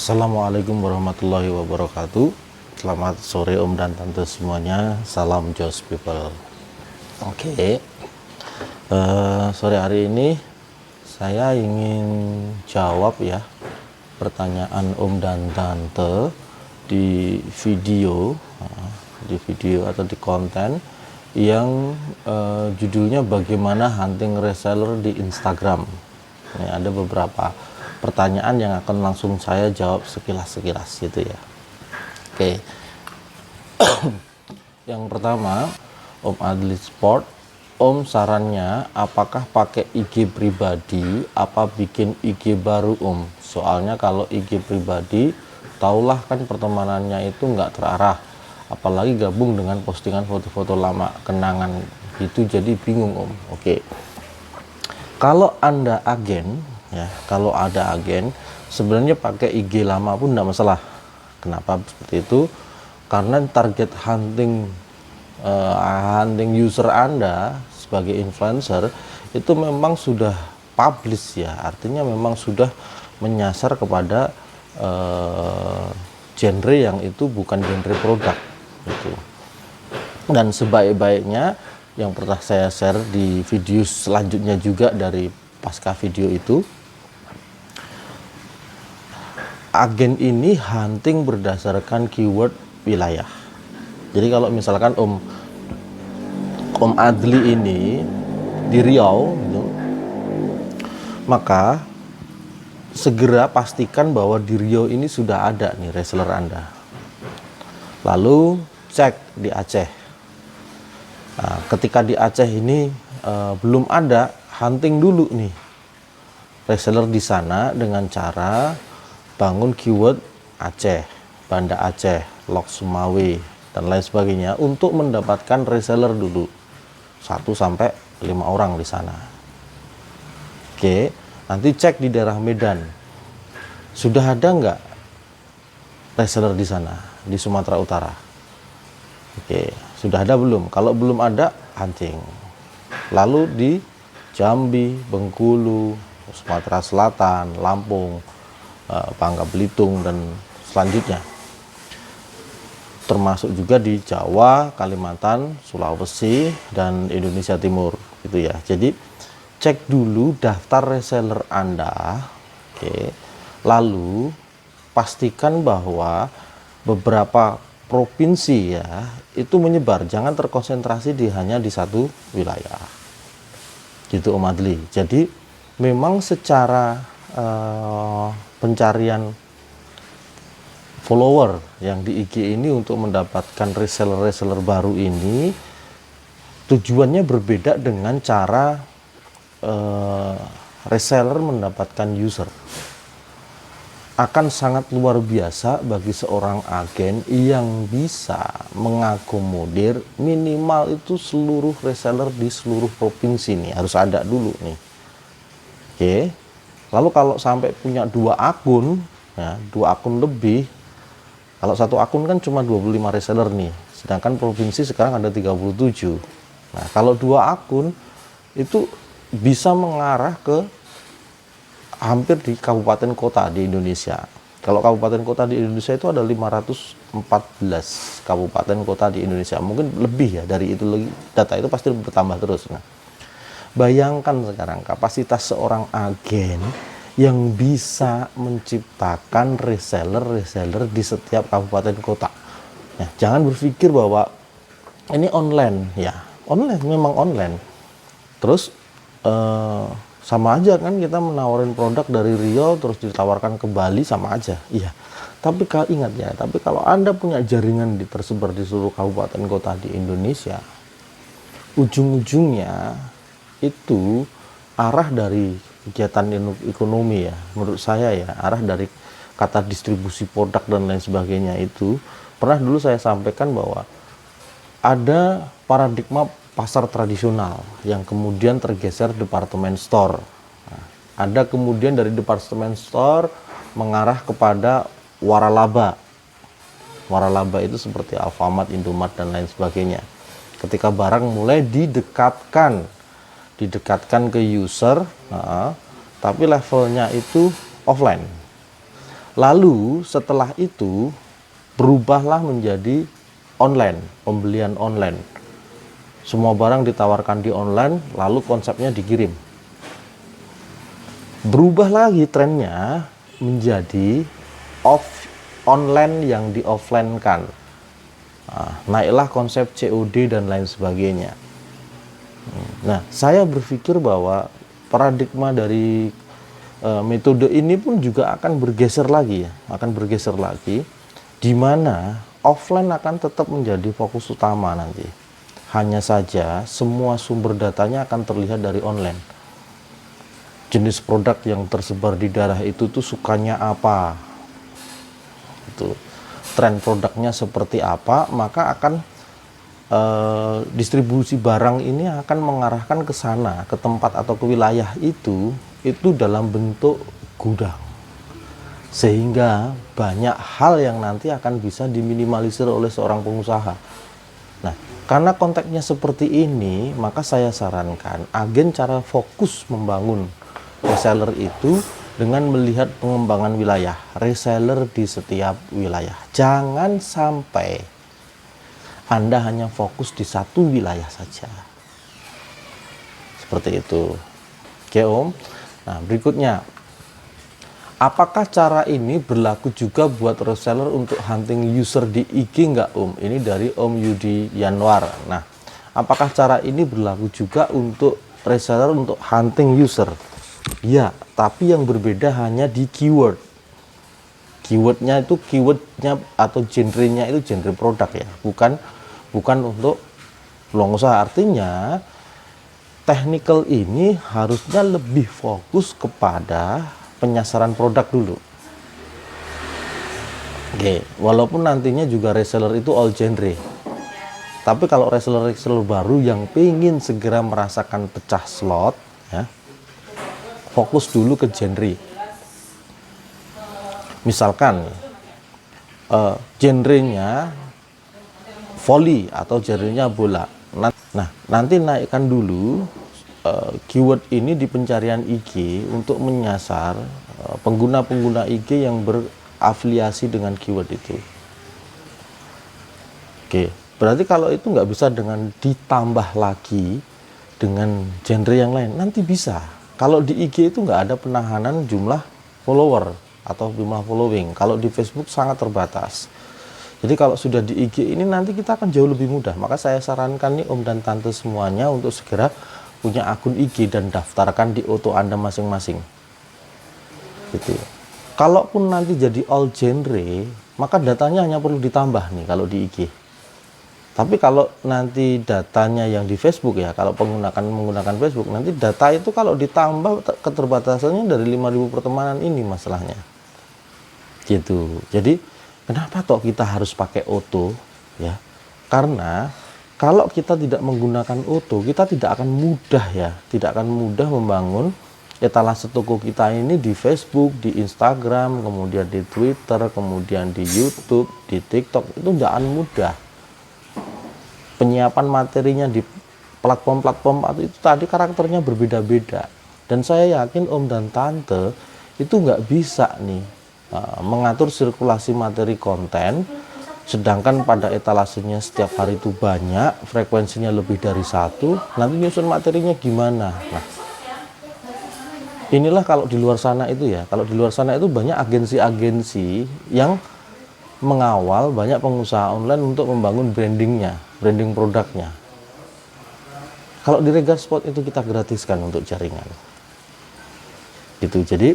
Assalamualaikum warahmatullahi wabarakatuh. Selamat sore Om dan Tante semuanya. Salam Jos People. Oke, sore hari ini saya ingin jawab ya pertanyaan Om dan Tante di video, atau di konten yang judulnya bagaimana hunting reseller di Instagram. Ini ada beberapa pertanyaan yang akan langsung saya jawab sekilas gitu ya. Oke. Yang pertama, Om Adli Sport, Om sarannya apakah pakai IG pribadi apa bikin IG baru Om? Soalnya kalau IG pribadi taulah kan pertemanannya itu nggak terarah, apalagi gabung dengan postingan foto-foto lama kenangan gitu, jadi bingung Om. Oke. Kalau Anda agen ya, kalau ada agen sebenarnya pakai IG lama pun tidak masalah. Kenapa seperti itu? Karena target hunting user Anda sebagai influencer itu memang sudah publish ya, artinya memang sudah menyasar kepada genre yang itu bukan genre produk gitu. Dan sebaik-baiknya yang pernah saya share di video selanjutnya juga dari pasca video itu, agen ini hunting berdasarkan keyword wilayah. Jadi kalau misalkan Om Adli ini di Riau gitu, maka segera pastikan bahwa di Riau ini sudah ada nih reseller Anda. Lalu cek di Aceh. Nah, ketika di Aceh ini belum ada, hunting dulu nih reseller di sana dengan cara bangun keyword Aceh, Banda Aceh, Lok Sumawe dan lain sebagainya untuk mendapatkan reseller dulu 1-5 orang di sana. Oke, nanti cek di daerah Medan. Sudah ada nggak reseller di sana, di Sumatera Utara? Oke, sudah ada belum? Kalau belum ada, hunting. Lalu di Jambi, Bengkulu, Sumatera Selatan, Lampung, Bangka Belitung dan selanjutnya, termasuk juga di Jawa, Kalimantan, Sulawesi dan Indonesia Timur gitu ya. Jadi cek dulu daftar reseller Anda, oke. Lalu pastikan bahwa beberapa provinsi ya itu menyebar, jangan terkonsentrasi hanya di satu wilayah gitu Om Adli. Jadi memang secara pencarian follower yang di IG ini untuk mendapatkan reseller baru ini tujuannya berbeda dengan cara reseller mendapatkan user. Akan sangat luar biasa bagi seorang agen yang bisa mengakomodir minimal itu seluruh reseller di seluruh provinsi nih, harus ada dulu nih. Oke. Lalu kalau sampai punya 2 akun ya, 2 akun lebih, kalau satu akun kan cuma 25 reseller nih, sedangkan provinsi sekarang ada 37. Nah, kalau 2 akun itu bisa mengarah ke hampir di kabupaten kota di Indonesia. Kalau kabupaten kota di Indonesia itu ada 514 kabupaten kota di Indonesia. Mungkin lebih ya dari itu lagi, data itu pasti bertambah terus. Nah, bayangkan sekarang kapasitas seorang agen yang bisa menciptakan reseller di setiap kabupaten kota. Ya, jangan berpikir bahwa ini online ya. Online memang online. Terus sama aja kan kita menawarin produk dari Riau terus ditawarkan ke Bali, sama aja. Iya. Tapi kalau ingat ya, tapi kalau Anda punya jaringan tersebar di seluruh kabupaten kota di Indonesia, ujung-ujungnya itu arah dari kegiatan ekonomi ya, menurut saya ya, arah dari kata distribusi produk dan lain sebagainya itu pernah dulu saya sampaikan bahwa ada paradigma pasar tradisional yang kemudian tergeser departemen store. Nah, ada kemudian dari departemen store mengarah kepada waralaba. Waralaba itu seperti Alfamart, Indomart dan lain sebagainya. Ketika barang mulai didekatkan ke user, tapi levelnya itu offline. Lalu setelah itu berubahlah menjadi online, pembelian online. Semua barang ditawarkan di online, lalu konsepnya dikirim. Berubah lagi trennya menjadi online yang di offline kan. Naiklah konsep COD dan lain sebagainya. Nah, saya berpikir bahwa paradigma dari metode ini pun juga akan bergeser lagi ya, di mana offline akan tetap menjadi fokus utama nanti. Hanya saja semua sumber datanya akan terlihat dari online. Jenis produk yang tersebar di daerah itu tuh sukanya apa, itu tren produknya seperti apa, maka akan distribusi barang ini akan mengarahkan ke sana, ke tempat atau ke wilayah itu dalam bentuk gudang, sehingga banyak hal yang nanti akan bisa diminimalisir oleh seorang pengusaha. Nah, karena konteksnya seperti ini, maka saya sarankan agen cara fokus membangun reseller itu dengan melihat pengembangan wilayah, reseller di setiap wilayah. Jangan sampai Anda hanya fokus di satu wilayah saja. Seperti itu. Oke Om. Nah, berikutnya, apakah cara ini berlaku juga buat reseller untuk hunting user di IG nggak Om? Ini dari Om Yudi Yanwar. Nah, apakah cara ini berlaku juga untuk reseller untuk hunting user? Ya, tapi yang berbeda hanya di keyword. Keywordnya itu keywordnya atau genrenya itu genre produk ya, bukan untuk peluang usaha. Artinya technical ini harusnya lebih fokus kepada penyasaran produk dulu. Oke, walaupun nantinya juga reseller itu all genre. Tapi kalau reseller baru yang pengen segera merasakan pecah slot ya, fokus dulu ke genre. Misalkan genrenya volley atau genrenya bola. Nah, nanti naikkan dulu keyword ini di pencarian IG untuk menyasar pengguna-pengguna IG yang berafiliasi dengan keyword itu. Oke, berarti kalau itu nggak bisa dengan ditambah lagi dengan genre yang lain, nanti bisa. Kalau di IG itu nggak ada penahanan jumlah follower atau jumlah following. Kalau di Facebook sangat terbatas. Jadi kalau sudah di IG ini nanti kita akan jauh lebih mudah. Maka saya sarankan nih Om dan Tante semuanya untuk segera punya akun IG dan daftarkan di auto Anda masing-masing. Gitu. Kalaupun nanti jadi all genre, maka datanya hanya perlu ditambah nih kalau di IG. Tapi kalau nanti datanya yang di Facebook ya, kalau menggunakan Facebook, nanti data itu kalau ditambah keterbatasannya dari 5.000 pertemanan ini masalahnya. Gitu. Jadi kenapa toh kita harus pakai auto ya? Karena kalau kita tidak menggunakan auto, kita tidak akan mudah membangun etalase toko kita ini di Facebook, di Instagram, kemudian di Twitter, kemudian di YouTube, di TikTok, itu tidak akan mudah. Penyiapan materinya di platform-platform itu tadi karakternya berbeda-beda, dan saya yakin Om dan Tante itu nggak bisa nih mengatur sirkulasi materi konten, sedangkan pada etalasenya setiap hari itu banyak, frekuensinya lebih dari satu, nanti nyusun materinya gimana? Nah, inilah kalau di luar sana itu ya, kalau di luar sana itu banyak agensi-agensi yang mengawal banyak pengusaha online untuk membangun branding produknya. Kalau di Regar Spot itu kita gratiskan untuk jaringan. Gitu. Jadi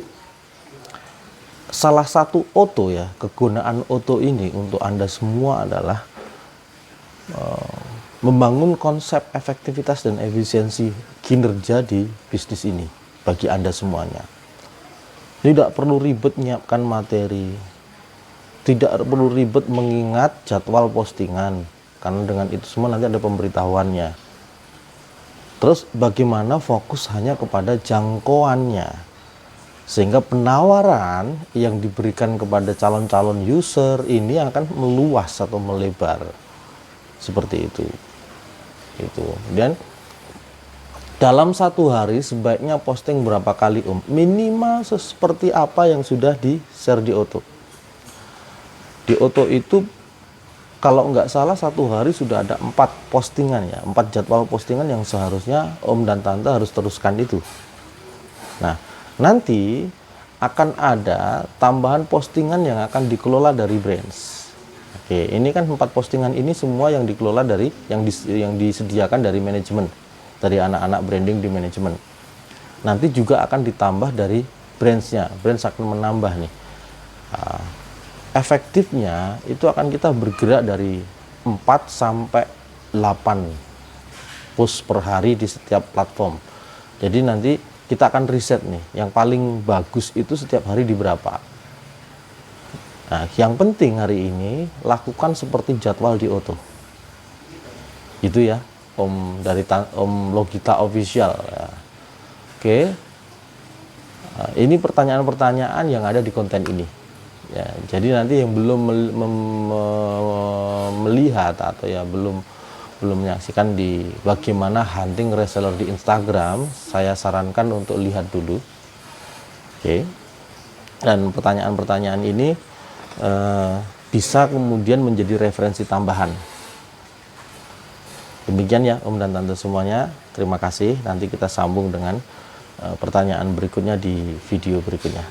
salah satu auto ya, kegunaan auto ini untuk Anda semua adalah membangun konsep efektivitas dan efisiensi kinerja di bisnis ini bagi Anda semuanya. Tidak perlu ribet menyiapkan materi, tidak perlu ribet mengingat jadwal postingan, karena dengan itu semua nanti ada pemberitahuannya. Terus bagaimana fokus hanya kepada jangkauannya, sehingga penawaran yang diberikan kepada calon-calon user ini akan meluas atau melebar seperti itu. Dan Dalam satu hari sebaiknya posting berapa kali Om? Minimal seperti apa yang sudah di-share di Oto. Di Oto itu kalau nggak salah satu hari sudah ada 4 postingan ya, 4 jadwal postingan yang seharusnya Om dan Tante harus teruskan itu. Nah, nanti akan ada tambahan postingan yang akan dikelola dari Brands. Oke, ini kan 4 postingan ini semua yang dikelola dari yang disediakan dari manajemen, dari anak-anak branding di manajemen. Nanti juga akan ditambah dari Brands-nya. Brands akan menambah nih. Efektifnya itu akan kita bergerak dari 4 sampai 8 post per hari di setiap platform. Jadi nanti kita akan riset nih, yang paling bagus itu setiap hari di berapa. Nah, yang penting hari ini lakukan seperti jadwal di Oto. Itu ya, Om dari Om Logita Official. Ya. Oke, nah, ini pertanyaan-pertanyaan yang ada di konten ini. Ya, jadi nanti yang belum melihat atau ya belum menyaksikan di bagaimana hunting reseller di Instagram, saya sarankan untuk lihat dulu. Oke. Dan pertanyaan-pertanyaan ini bisa kemudian menjadi referensi tambahan. Demikian ya Om dan Tante semuanya. Terima kasih. Nanti kita sambung dengan pertanyaan berikutnya di video berikutnya.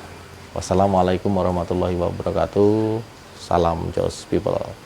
Wassalamualaikum warahmatullahi wabarakatuh. Salam Jos People.